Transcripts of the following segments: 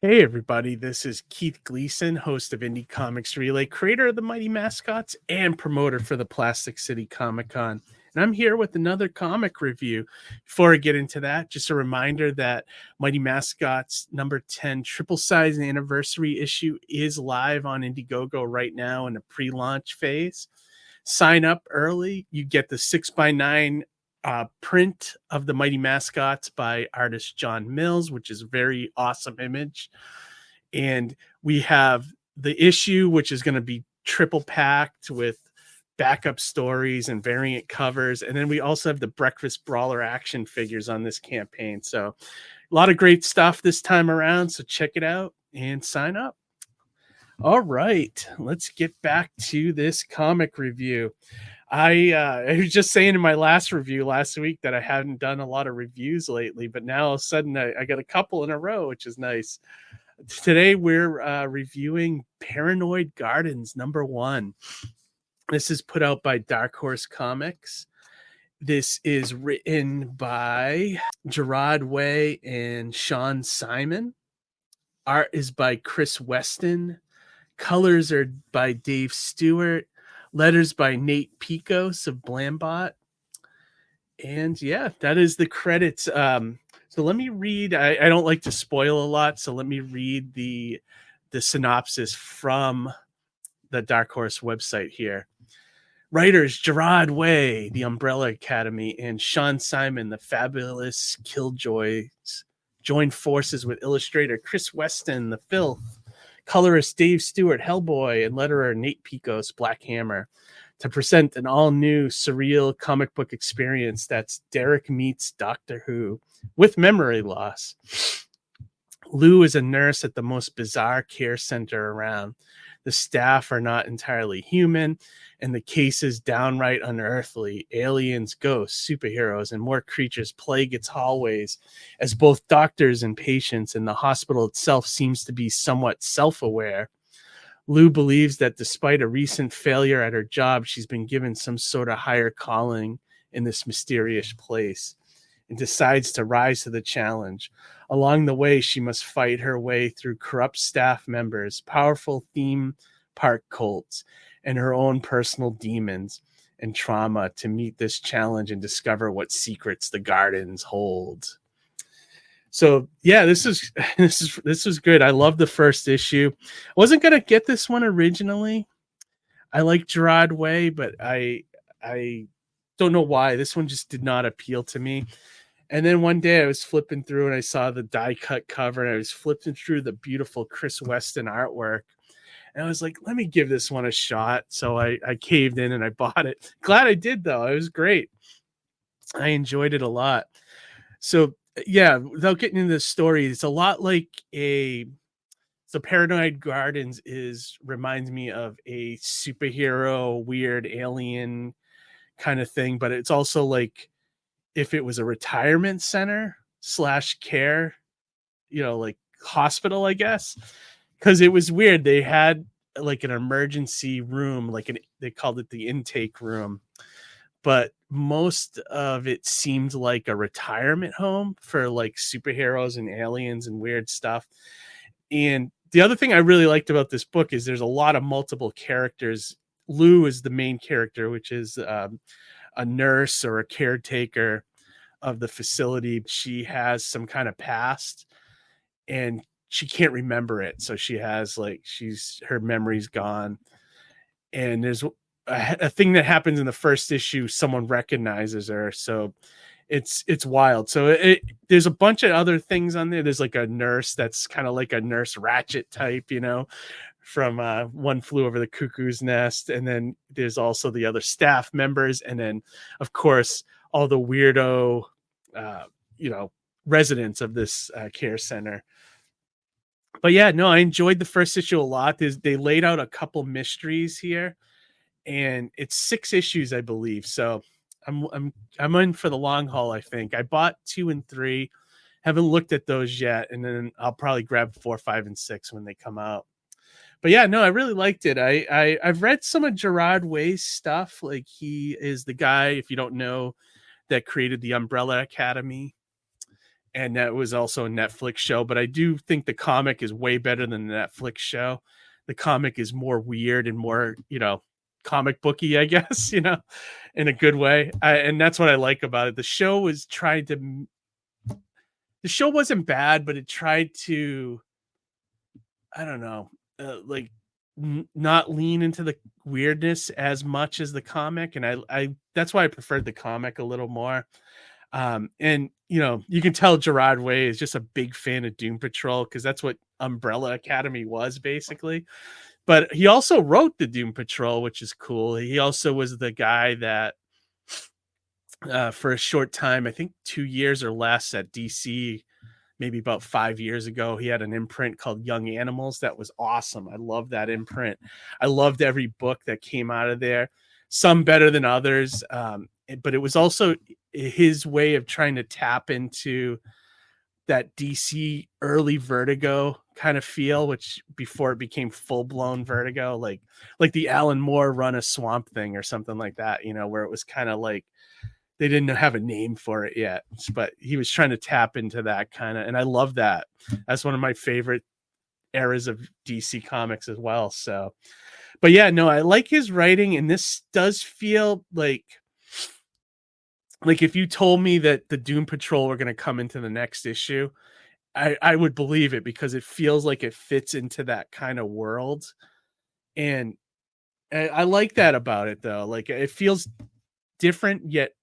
Hey everybody, this is Keith Gleason, host of Indie Comics Relay, creator of the Mighty Mascots, and promoter for the Plastic City Comic Con. And I'm here with another comic review. Before I get into that, just a reminder that Mighty Mascots number 10 triple size anniversary issue is live on Indiegogo right now in a pre-launch phase. Sign up early. You get the 6x9 print of the Mighty Mascots by artist John Mills, which is a very awesome image. And we have the issue, which is going to be triple packed with backup stories and variant covers. And then we also have the Breakfast Brawler action figures on this campaign. So a lot of great stuff this time around. So check it out and sign up. All right, let's get back to this comic review. I was just saying in my last review last week that I hadn't done a lot of reviews lately, but now all of a sudden I got a couple in a row, which is nice. Today we're reviewing Paranoid Gardens #1. This is put out by Dark Horse Comics. This is written by Gerard Way and Sean Simon. Art is by Chris Weston. Colors are by Dave Stewart. Letters by Nate Picos of Blambot. And yeah, that is the credits. So let me read. I don't like to spoil a lot, so let me read the synopsis from the Dark Horse website here. Writers Gerard Way, The Umbrella Academy, and Sean Simon, The Fabulous Killjoys, join forces with illustrator Chris Weston, The Filth, colorist Dave Stewart, Hellboy, and letterer Nate Picos, Black Hammer, to present an all-new surreal comic book experience that's Derek meets Doctor Who with memory loss. Lou is a nurse at the most bizarre care center around. The staff are not entirely human, and the case is downright unearthly. Aliens, ghosts, superheroes, and more creatures plague its hallways as both doctors and patients, and the hospital itself seems to be somewhat self-aware. Lou believes that despite a recent failure at her job, she's been given some sort of higher calling in this mysterious place and decides to rise to the challenge. Along the way, she must fight her way through corrupt staff members, powerful theme park cults, and her own personal demons and trauma to meet this challenge and discover what secrets the gardens hold. So yeah, this is good. I love the first issue. I wasn't gonna get this one originally. I like Gerard Way, but I don't know why. This one just did not appeal to me. And then one day I was flipping through and I saw the die cut cover and I was flipping through the beautiful Chris Weston artwork. And I was like, let me give this one a shot. So I caved in and I bought it. Glad I did, though. It was great. I enjoyed it a lot. So yeah, without getting into the story, it's a lot like so Paranoid Gardens reminds me of a superhero, weird alien kind of thing, but it's also like if it was a retirement center / care, like hospital, I guess, because it was weird. They had like an emergency room, they called it the intake room, but most of it seemed like a retirement home for like superheroes and aliens and weird stuff. And the other thing I really liked about this book is there's a lot of multiple characters. Lou is the main character, which is a nurse or a caretaker of the facility. She has some kind of past and she can't remember it. So she has her memory's gone. And there's a thing that happens in the first issue. Someone recognizes her. So it's wild. So there's a bunch of other things on there. There's like a nurse that's kind of like a Nurse Ratched type, from One Flew Over the Cuckoo's Nest. And then there's also the other staff members. And then, of course, all the weirdo, residents of this care center. But yeah, no, I enjoyed the first issue a lot. They laid out a couple mysteries here, and it's 6 issues, I believe. So I'm in for the long haul, I think. I bought 2 and 3. Haven't looked at those yet, and then I'll probably grab 4, 5, and 6 when they come out. But yeah, no, I really liked it. I've read some of Gerard Way's stuff. Like, he is the guy, if you don't know, that created the Umbrella Academy. and that was also a Netflix show. But I do think the comic is way better than the Netflix show. The comic is more weird and more, comic booky, I guess, in a good way. And that's what I like about it. The show wasn't bad, but it tried to, I don't know, not lean into the weirdness as much as the comic. And I that's why I preferred the comic a little more. And you can tell Gerard Way is just a big fan of Doom Patrol, because that's what Umbrella Academy was basically. But he also wrote the Doom Patrol, which is cool. He also was the guy that for a short time, I think 2 years or less at DC, maybe about 5 years ago, he had an imprint called Young Animals that was awesome. I love that imprint. I loved every book that came out of there, some better than others. But it was also his way of trying to tap into that DC early Vertigo kind of feel, which before it became full-blown Vertigo, like the Alan Moore run a Swamp Thing or something like that, where it was kind of like they didn't have a name for it yet, but he was trying to tap into that kind of, and I love that. That's one of my favorite eras of DC Comics as well. So, but yeah, no, I like his writing, and this does feel like if you told me that the Doom Patrol were going to come into the next issue, I would believe it, because it feels like it fits into that kind of world. And I like that about it, though. Like, it feels different yet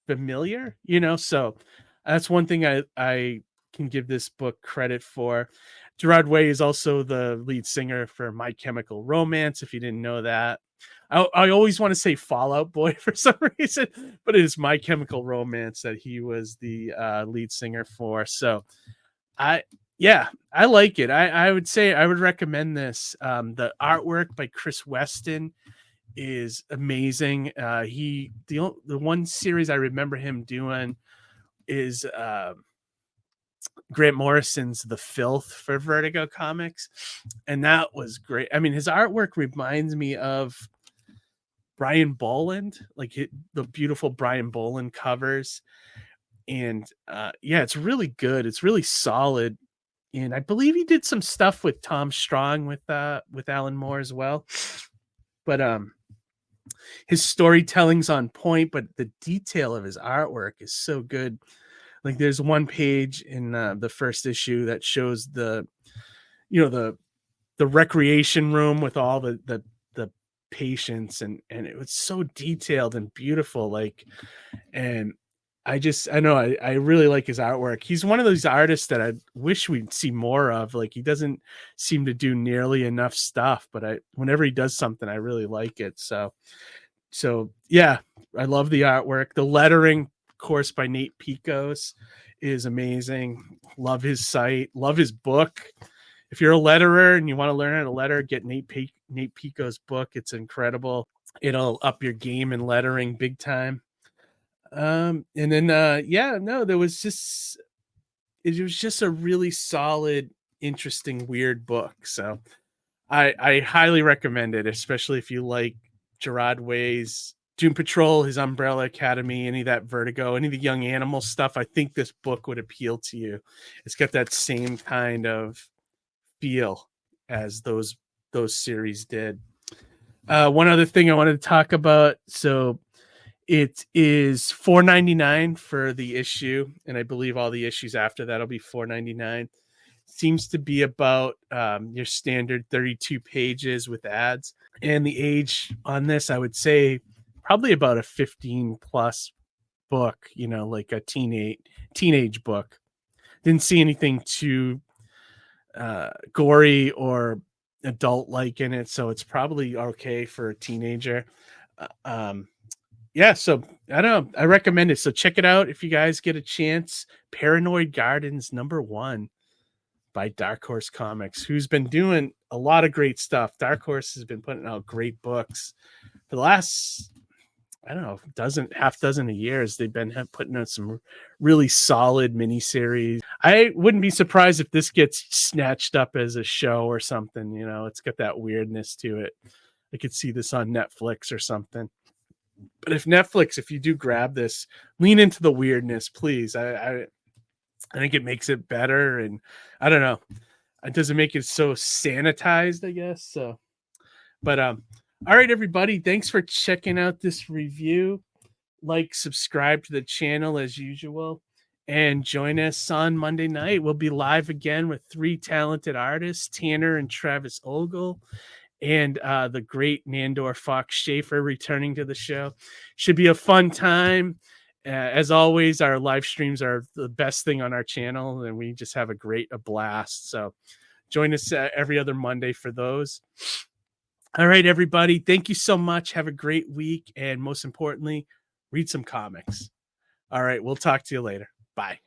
familiar, so that's one thing I can give this book credit for. Gerard Way is also the lead singer for My Chemical Romance, if you didn't know that. I always want to say Fall Out Boy for some reason, but it is My Chemical Romance that he was the lead singer for. So I like it. I would say I would recommend this. The artwork by Chris Weston is amazing. The one series I remember him doing is Grant Morrison's The Filth for Vertigo Comics, and that was great. I mean, his artwork reminds me of Brian Boland, like the beautiful Brian Boland covers. And it's really good. It's really solid. And I believe he did some stuff with Tom Strong with Alan Moore as well. But his storytelling's on point, but the detail of his artwork is so good. Like, there's one page in the first issue that shows the recreation room with all the patients, and it was so detailed and beautiful. And I really like his artwork. He's one of those artists that I wish we'd see more of. Like, he doesn't seem to do nearly enough stuff, but whenever he does something, I really like it. So yeah, I love the artwork. The lettering, of course, by Nate Picos is amazing. Love his site. Love his book. If you're a letterer and you want to learn how to letter, get Nate Picos' book. It's incredible. It'll up your game in lettering big time. And then it was just a really solid, interesting, weird book. So I highly recommend it, especially if you like Gerard Way's Doom Patrol, his Umbrella Academy, any of that Vertigo, any of the Young Animal stuff. I think this book would appeal to you. It's got that same kind of feel as those series did. One other thing I wanted to talk about. So it is $4.99 for the issue, and I believe all the issues after that will be $4.99. Seems to be about your standard 32 pages with ads. And the age on this, I would say probably about a 15 plus book, like a teenage book. Didn't see anything too gory or adult like in it, so it's probably okay for a teenager. So I don't know, I recommend it. So check it out if you guys get a chance. Paranoid Gardens #1 by Dark Horse Comics, who's been doing a lot of great stuff. Dark Horse has been putting out great books for the last, I don't know, half dozen of years. They've been putting out some really solid miniseries. I wouldn't be surprised if this gets snatched up as a show or something. It's got that weirdness to it. I could see this on Netflix or something. But if you do grab this, lean into the weirdness, please. I think it makes it better, and I don't know, it doesn't make it so sanitized, I guess. So, but all right, everybody, thanks for checking out this review. Like, subscribe to the channel as usual, and join us on Monday night. We'll be live again with 3 talented artists, Tanner and Travis Ogle, and the great Nandor Fox Schaefer returning to the show. Should be a fun time. As always, our live streams are the best thing on our channel, and we just have a blast. So join us every other Monday for those. All right, everybody. Thank you so much. Have a great week. And most importantly, read some comics. All right. We'll talk to you later. Bye.